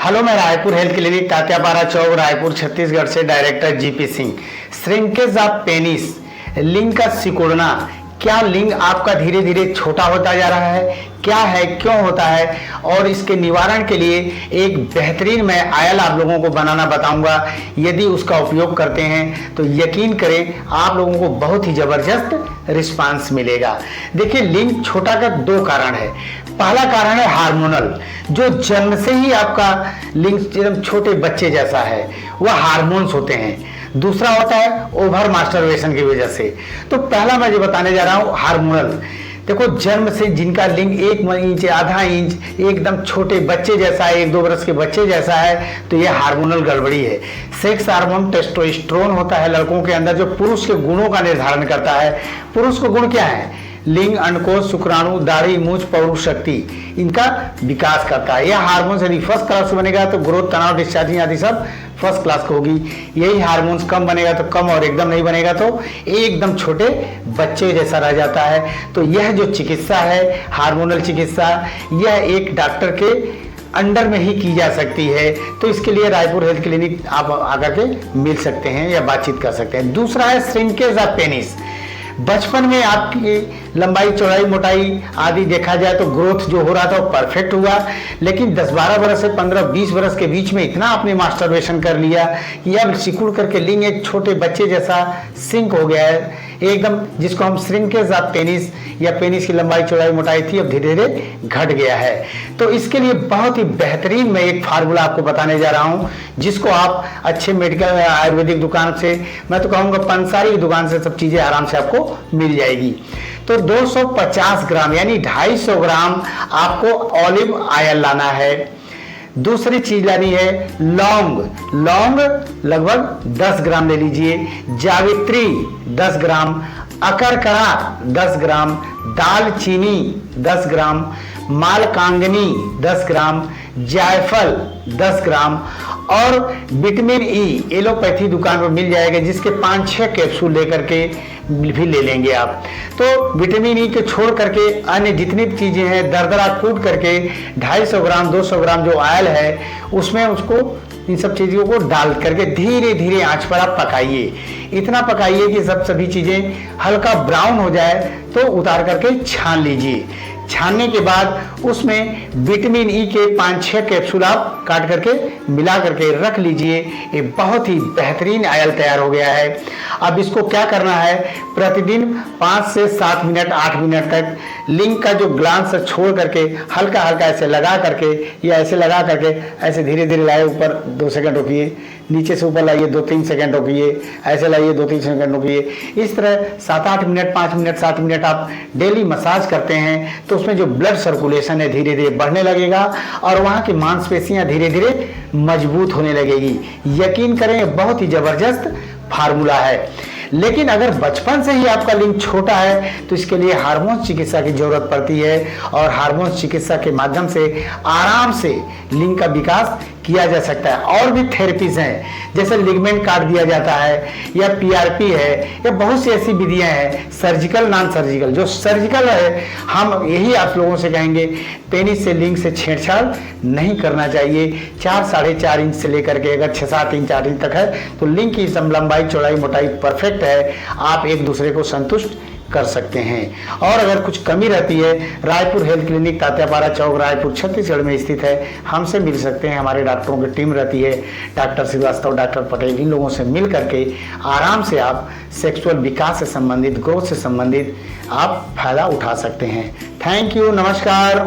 Hello, मैं Raipur health clinic Tatyapara चौक रायपुर छत्तीसगढ़ से director GP Singh. Shrinkage of penis, लिंग का सिकुड़ना। क्या लिंग आपका धीरे धीरे छोटा होता जा रहा है? क्या है, क्यों होता है? और इसके निवारण के लिए एक बेहतरीन मैं आयल आप लोगों को बनाना बताऊंगा। यदि उसका उपयोग करते हैं तो यकीन करें आप लोगों को बहुत ही जबरदस्त रिस्पांस मिलेगा। देखिए, लिंग छोटा का दो कारण है। पहला कारण है हार्मोनल, जो जन्म से ही आपका लिंग एकदम छोटे बच्चे जैसा है, वह हार्मोन्स होते हैं। दूसरा होता है ओवर मास्टरबेशन की वजह से। तो पहला मैं जो बताने जा रहा हूं हार्मोनल। देखो, जन्म से जिनका लिंग 1 इंच, आधा इंच एकदम छोटे बच्चे जैसा है, 1-2 वर्ष के बच्चे जैसा है, तो यह हार्मोनल गड़बड़ी है। सेक्स हार्मोन टेस्टोस्टेरोन होता है लड़कों के अंदर, जो पुरुष के गुणों का निर्धारण करता है। पुरुष के गुण क्या है? लिंग, अंडकोश, शुक्राणु, दाढ़ी, मूंछ, पौरुष शक्ति, इनका विकास करता है। यह हार्मोन यदि फर्स्ट क्लास से बनेगा तो ग्रोथ, तनाव, डिस्चार्जिंग आदि सब फर्स्ट क्लास की होगी। यही हार्मोन्स कम बनेगा तो कम, और एकदम नहीं बनेगा तो एकदम छोटे बच्चे जैसा रह जाता है। तो यह जो चिकित्सा है, हार्मोनल चिकित्सा, यह एक डॉक्टर के अंडर में ही की जा सकती है। तो इसके लिए रायपुर हेल्थ क्लिनिक आप आकर के मिल सकते हैं या बातचीत कर सकते हैं। दूसरा है श्रिंकेज ऑफ पेनिस। बचपन में आपकी लंबाई, चौड़ाई, मोटाई आदि देखा जाए तो ग्रोथ जो हो रहा था वो परफेक्ट हुआ, लेकिन 10-12 वर्ष से 15-20 वर्ष के बीच में इतना आपने मास्टरबेशन कर लिया कि अब सिकुड़ करके लिंग एक छोटे बच्चे जैसा सिंक हो गया है एकदम, जिसको हम श्रिंकेज ऑफ पेनिस या पेनिस की लंबाई, चौड़ाई, मोटाई थी अब धीरे धीरे घट गया है। तो इसके लिए बहुत ही बेहतरीन मैं एक फार्मूला आपको बताने जा रहा हूं, जिसको आप अच्छे मेडिकल आयुर्वेदिक दुकान से, मैं तो कहूँगा पंसारी की दुकान से सब चीज़ें आराम से आपको मिल जाएगी। तो 250 ग्राम यानी 250 ग्राम आपको ऑलिव ऑयल लाना है। दूसरी चीज लानी है लौंग। लौंग लगभग 10 ग्राम ले लीजिए। जावित्री 10 ग्राम, अकरकरा 10 ग्राम, दालचीनी 10 ग्राम, मालकांगनी 10 ग्राम, जायफल 10 ग्राम, और विटामिन ई एलोपैथी दुकान पर मिल जाएगा, जिसके 5-6 कैप्सूल लेकर के भी ले लेंगे आप। तो विटामिन ई के छोड़ करके अन्य जितनी भी चीजें हैं दरदरा कूट करके 250 ग्राम 200 ग्राम जो ऑयल है उसमें उसको इन सब चीज़ों को डाल करके धीरे धीरे आंच पर आप पकाइए। इतना पकाइए कि सभी चीज़ें हल्का ब्राउन हो जाए, तो उतार करके छान लीजिए। छानने के बाद उसमें विटामिन ई के 5-6 कैप्सूल आप काट करके मिला करके रख लीजिए। ये बहुत ही बेहतरीन ऑयल तैयार हो गया है। अब इसको क्या करना है, प्रतिदिन 5 से 7 मिनट 8 मिनट तक लिंग का जो ग्लांस छोड़ करके हल्का हल्का ऐसे लगा करके या ऐसे लगा करके ऐसे धीरे धीरे लाए, ऊपर 2 सेकंड रोकिए, नीचे से ऊपर लाइए 2-3 सेकंड रोकिए, ऐसे लाइए 2-3 सेकंड रोकिए। इस तरह 7-8 मिनट 5 मिनट 7 मिनट आप डेली मसाज करते हैं तो उसमें जो ब्लड सर्कुलेशन है धीरे धीरे बढ़ने लगेगा और वहाँ की मांसपेशियाँ धीरे धीरे मजबूत होने लगेगी। यकीन करें, बहुत ही जबरदस्त फार्मूला है। लेकिन अगर बचपन से ही आपका लिंग छोटा है तो इसके लिए हार्मोन चिकित्सा की जरूरत पड़ती है, और हार्मोन चिकित्सा के माध्यम से आराम से लिंग का विकास किया जा सकता है। और भी थेरेपीज हैं, जैसे लिगमेंट काट दिया जाता है या पीआरपी है, या बहुत सी ऐसी विधियां हैं, सर्जिकल, नॉन सर्जिकल। जो सर्जिकल है, हम यही आप लोगों से कहेंगे, पेनिस से लिंग से छेड़छाड़ नहीं करना चाहिए। 4-4.5 इंच से लेकर के अगर 6-7 इंच 8 इंच तक है तो लिंग की लंबाई, चौड़ाई, मोटाई परफेक्ट है, आप एक दूसरे को संतुष्ट कर सकते हैं। और अगर कुछ कमी रहती है, रायपुर हेल्थ क्लिनिक तात्यापारा चौक रायपुर छत्तीसगढ़ में स्थित है, हमसे मिल सकते हैं। हमारे डॉक्टरों की टीम रहती है, डॉक्टर श्रीवास्तव, डॉक्टर पटेल, इन लोगों से मिल करके आराम से आप सेक्सुअल विकास से संबंधित, ग्रोथ से संबंधित आप फायदा उठा सकते हैं। थैंक यू, नमस्कार।